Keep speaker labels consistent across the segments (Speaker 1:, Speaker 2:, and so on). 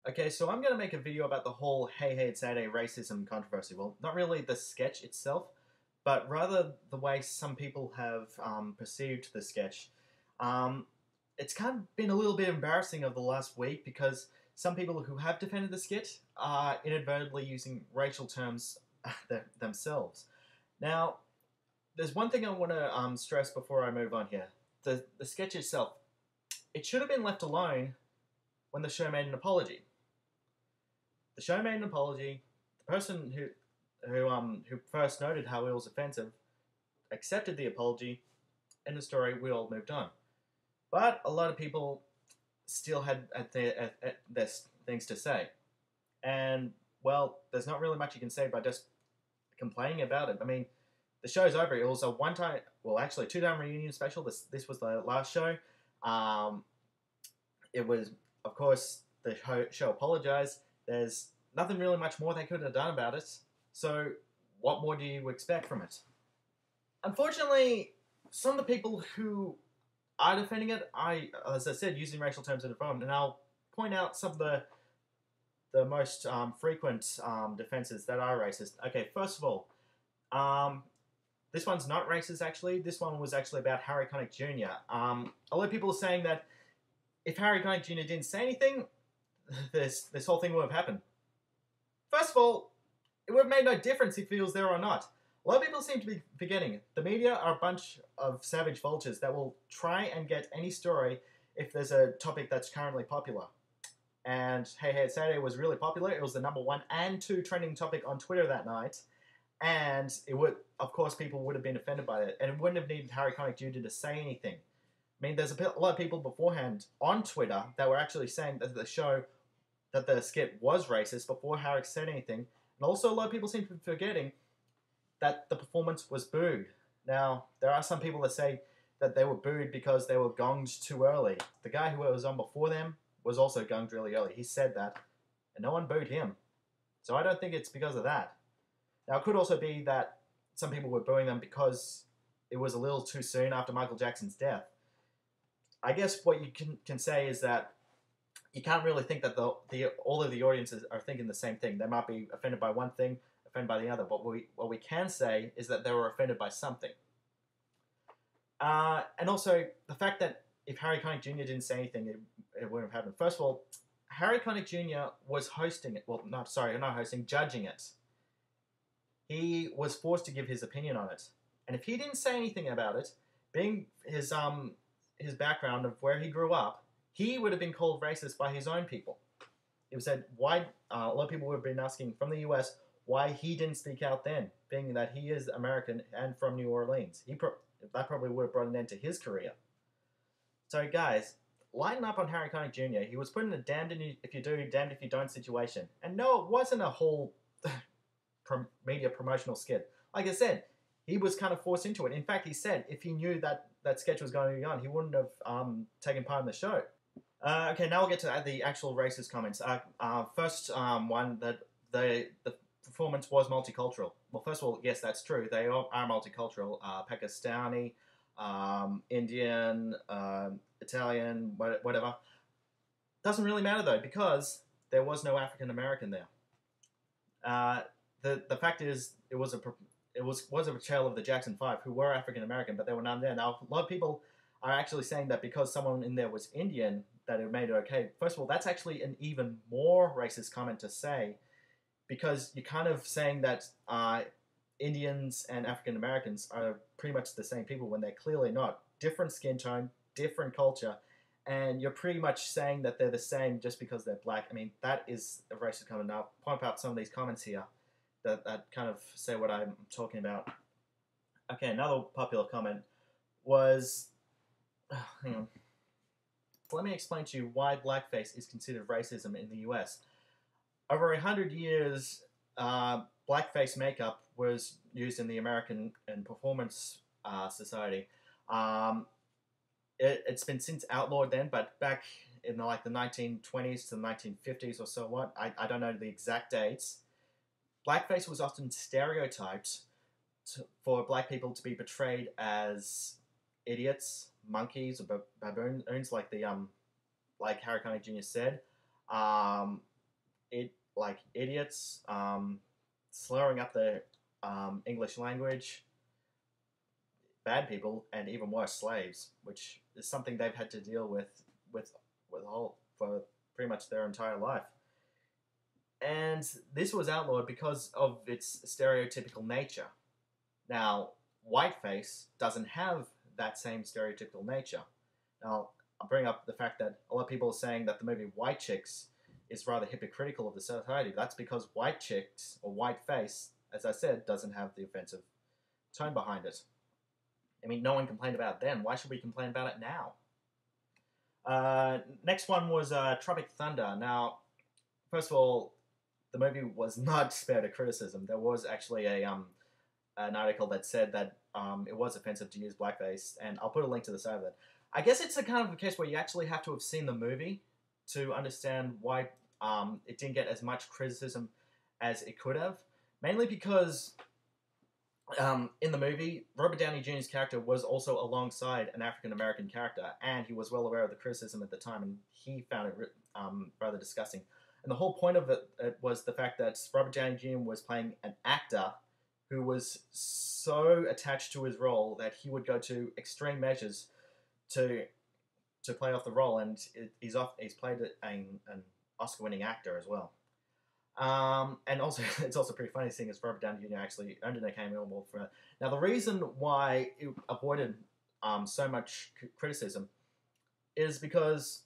Speaker 1: Okay, so I'm going to make a video about the whole Hey Hey It's Saturday racism controversy. Well, not really the sketch itself, but rather the way some people have perceived the sketch. Um, it's kind of been a little bit embarrassing over the last week because some people who have defended the skit are inadvertently using racial terms themselves. Now, there's one thing I want to stress before I move on here. The sketch itself, it should have been left alone when the show made an apology. The show made an apology. The person who first noted how it was offensive accepted the apology. In the story, we all moved on. But a lot of people still had their things to say, and well, there's not really much you can say by just complaining about it. I mean, the show's over. It was a one-time, well, actually, two-time reunion special. This was the last show. It was, of course, the show apologized. There's nothing really much more they could have done about it. So, what more do you expect from it? Unfortunately, some of the people who are defending it, as I said, using racial terms in the film, and I'll point out some of the most frequent defenses that are racist. Okay, first of all, this one's not racist, actually. This one was actually about Harry Connick Jr. A lot of people are saying that if Harry Connick Jr. didn't say anything, this whole thing would have happened. First of all, it would have made no difference if he was there or not. A lot of people seem to be forgetting the media are a bunch of savage vultures that will try and get any story if there's a topic that's currently popular. And Hey Hey It's Saturday was really popular. It was the #1 and 2 trending topic on Twitter that night. And it would, of course, people would have been offended by it. And it wouldn't have needed Harry Connick Jr. to say anything. I mean, there's a lot of people beforehand on Twitter that were actually saying that the skit was racist before Harry said anything. And also, a lot of people seem to be forgetting that the performance was booed. Now, there are some people that say that they were booed because they were gonged too early. The guy who was on before them was also gonged really early. He said that, and no one booed him. So I don't think it's because of that. Now, it could also be that some people were booing them because it was a little too soon after Michael Jackson's death. I guess what you can say is that you can't really think that all of the audiences are thinking the same thing. They might be offended by one thing, offended by the other. But what we can say is that they were offended by something. And also, the fact that if Harry Connick Jr. didn't say anything, it wouldn't have happened. First of all, Harry Connick Jr. was hosting it. Well, not hosting, judging it. He was forced to give his opinion on it. And if he didn't say anything about it, being his background of where he grew up, he would have been called racist by his own people. It was said why a lot of people would have been asking from the US why he didn't speak out then, being that he is American and from New Orleans. That probably would have brought an end to his career. So guys, lighten up on Harry Connick Jr. He was put in a damned if you do, damned if you don't situation. And no, it wasn't a whole media promotional skit. Like I said, he was kind of forced into it. In fact, he said if he knew that sketch was going to be on, he wouldn't have taken part in the show. Okay, now we'll get to the actual racist comments. First one, that the performance was multicultural. Well, first of all, yes, that's true. They are multicultural. Pakistani, Indian, Italian, whatever. Doesn't really matter though, because there was no African American there. The fact is, it was a portrayal of the Jackson Five, who were African American, but there were none there. Now, a lot of people are actually saying that because someone in there was Indian, that it made it okay. First of all, that's actually an even more racist comment to say, because you're kind of saying that Indians and African Americans are pretty much the same people when they're clearly not. Different skin tone, different culture, and you're pretty much saying that they're the same just because they're black. I mean, that is a racist comment. Now, I'll point out some of these comments here that kind of say what I'm talking about. Okay, another popular comment was... hang on. Let me explain to you why blackface is considered racism in the US. Over 100 years, blackface makeup was used in the American and Performance Society. It's been since outlawed then, but back in the 1920s to the 1950s or so what, I don't know the exact dates, blackface was often stereotyped for black people to be portrayed as idiots, monkeys, or baboons, like Harry Connick Jr. said, like idiots, slurring up the English language, bad people, and even worse, slaves, which is something they've had to deal with all for pretty much their entire life. And this was outlawed because of its stereotypical nature. Now, whiteface doesn't have that same stereotypical nature. Now, I'll bring up the fact that a lot of people are saying that the movie White Chicks is rather hypocritical of the society. That's because white chicks, or whiteface, as I said, doesn't have the offensive tone behind it. I mean, no one complained about it then. Why should we complain about it now? Next one was Tropic Thunder. Now, first of all, the movie was not spared of criticism. There was actually an article that said that it was offensive to use blackface, and I'll put a link to the side of it. I guess it's a kind of a case where you actually have to have seen the movie to understand why it didn't get as much criticism as it could have. Mainly because in the movie, Robert Downey Jr.'s character was also alongside an African-American character, and he was well aware of the criticism at the time, and he found it rather disgusting. And the whole point of it was the fact that Robert Downey Jr. was playing an actor who was so attached to his role that he would go to extreme measures to play off the role, and he's played an Oscar-winning actor as well. And also, it's also pretty funny seeing as Robert Downey Jr. actually earned an Academy Award for it. Now, the reason why it avoided so much criticism is because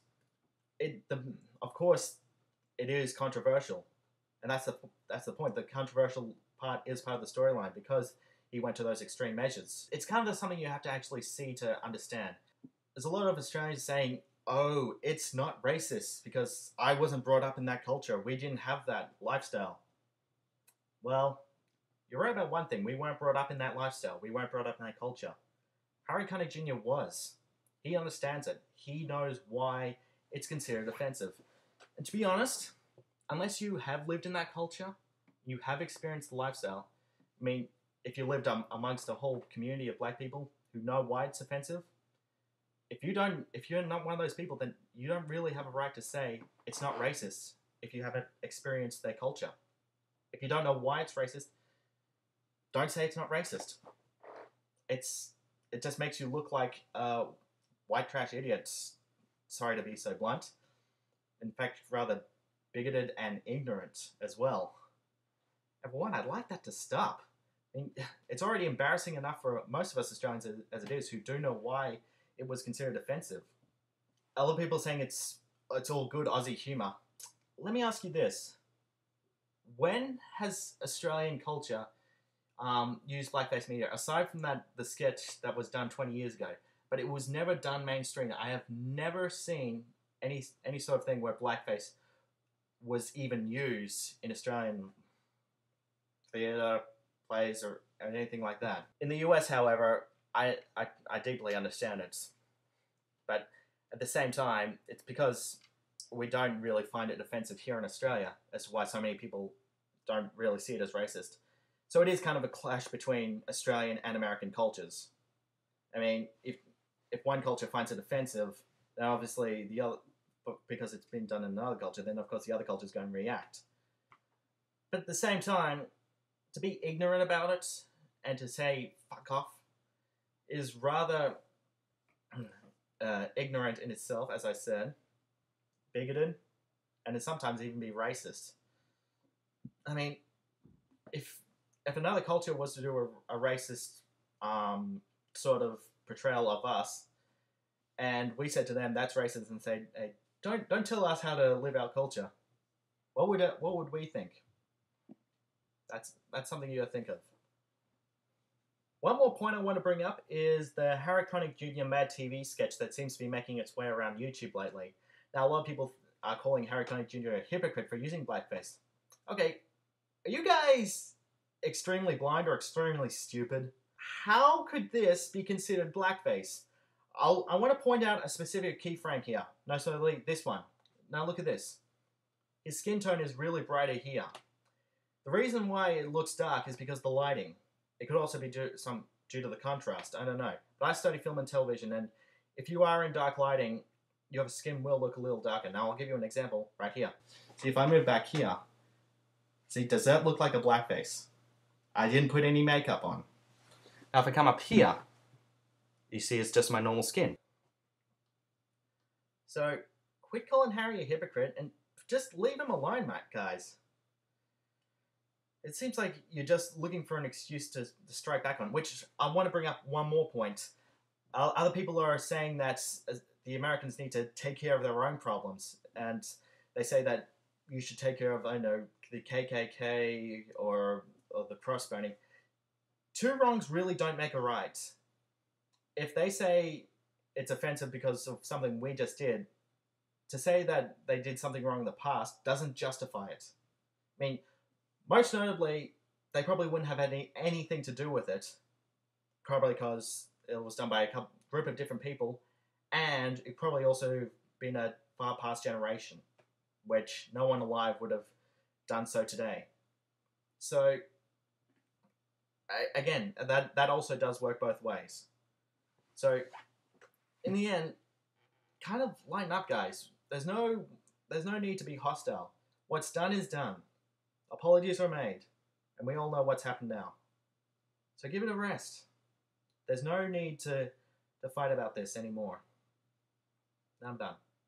Speaker 1: of course, it is controversial, and that's the point. The controversial part is part of the storyline because he went to those extreme measures. It's kind of something you have to actually see to understand. There's a lot of Australians saying, oh, it's not racist because I wasn't brought up in that culture. We didn't have that lifestyle. Well, you're right about one thing. We weren't brought up in that lifestyle. We weren't brought up in that culture. Harry Connick Jr. was. He understands it. He knows why it's considered offensive. And to be honest, unless you have lived in that culture, you have experienced the lifestyle. I mean, if you lived amongst a whole community of black people who know why it's offensive, if you're not one of those people, then you don't really have a right to say it's not racist if you haven't experienced their culture. If you don't know why it's racist, don't say it's not racist. It just makes you look like white trash idiots. Sorry to be so blunt. In fact, rather bigoted and ignorant as well. And for one, I'd like that to stop. I mean, it's already embarrassing enough for most of us Australians as it is who do know why it was considered offensive. A lot of people saying it's all good Aussie humour. Let me ask you this. When has Australian culture used blackface media? Aside from the sketch that was done 20 years ago, but it was never done mainstream. I have never seen any sort of thing where blackface was even used in Australian theatre, plays, or anything like that. In the US, however, I deeply understand it. But at the same time, it's because we don't really find it offensive here in Australia as to why so many people don't really see it as racist. So it is kind of a clash between Australian and American cultures. I mean, if one culture finds it offensive, then obviously the other, because it's been done in another culture, then of course the other culture is going to react. But at the same time, to be ignorant about it and to say fuck off is rather ignorant in itself, as I said, bigoted, and it sometimes even be racist. I mean, if another culture was to do a racist sort of portrayal of us, and we said to them that's racist, and say, hey, don't tell us how to live our culture, what would we think? That's something you gotta think of. One more point I want to bring up is the Harry Connick Jr. Mad TV sketch that seems to be making its way around YouTube lately. Now, a lot of people are calling Harry Connick Jr. a hypocrite for using blackface. Okay, are you guys extremely blind or extremely stupid? How could this be considered blackface? I want to point out a specific key frame here. No, so this one. Now look at this. His skin tone is really brighter here. The reason why it looks dark is because of the lighting. It could also be due to the contrast. I don't know. But I study film and television, and if you are in dark lighting, your skin will look a little darker. Now I'll give you an example right here. See, if I move back here, see, does that look like a blackface? I didn't put any makeup on. Now if I come up here, you see it's just my normal skin. So, quit calling Harry a hypocrite and just leave him alone, guys. It seems like you're just looking for an excuse to strike back on, which I want to bring up one more point. Other people are saying that the Americans need to take care of their own problems, and they say that you should take care of, I know, the KKK or the cross burning. Two wrongs really don't make a right. If they say it's offensive because of something we just did, to say that they did something wrong in the past doesn't justify it. I mean, most notably, they probably wouldn't have had anything to do with it, probably because it was done by a group of different people, and it probably also been a far past generation, which no one alive would have done so today. So, again, that also does work both ways. So, in the end, kind of lighten up, guys. There's no need to be hostile. What's done is done. Apologies are made, and we all know what's happened now. So give it a rest. There's no need to fight about this anymore. I'm done.